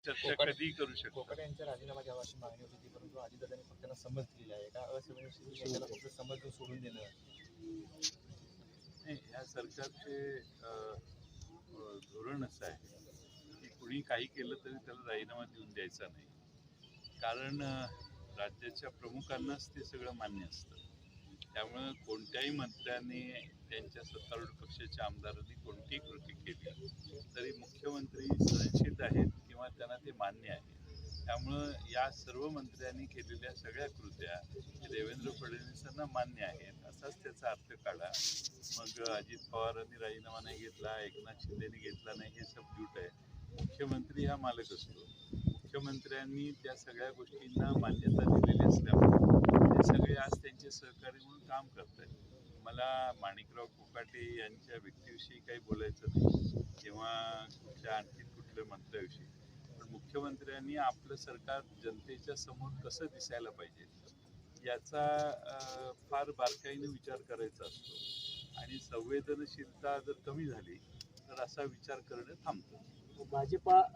चर्चा कधी करू शकतो. कोकाटे यांचा राजीनामा द्यावा अशी मागणी होती ती, परंतु अजितदादांनी फक्त त्यांना समज दिलेली आहे का असंवेदनशील नेत्याला फक्त समज देऊन सोडून देणं? नाही, ह्या सरकारचे धोरण असं आहे की कुणी काही केलं तरी त्याला राजीनामा देऊन द्यायचा नाही. कारण राज्याच्या प्रमुखांनाच ते सगळं मान्य असतं. त्यामुळं कोणत्याही मंत्र्यांनी त्यांच्या सत्तारूढ पक्षाच्या आमदारांनी कोणतीही कृती केली तरी मुख्यमंत्री सहनशील आहेत किंवा त्यांना ते मान्य आहे. त्यामुळं या सर्व मंत्र्यांनी केलेल्या सगळ्या कृत्या देवेंद्र फडणवीसांना मान्य आहेत असाच त्याचा अर्थ काढा. मग अजित पवारांनी राजीनामा नाही घेतला, एकनाथ शिंदेनी घेतला नाही, हे सब झूट आहे. मुख्यमंत्री हा मालक असतो. मुख्यमंत्र्यांनी त्या सगळ्या गोष्टींना मान्यता दिलेली असल्यामुळे ते सगळे आज त्यांचे सहकारी म्हणून काम करत आहेत. मला माणिकराव कोकाटे यांच्या व्यक्तीविषयी काही बोलायचं नाही किंवा आणखी कुठल्या मंत्र्याविषयी, पण मुख्यमंत्र्यांनी आपलं सरकार जनतेच्या समोर कसं दिसायला पाहिजे याचा फार बारकाईने विचार करायचा असतो आणि संवेदनशीलता जर कमी झाली तर असा विचार करणं थांबतं. भाजपा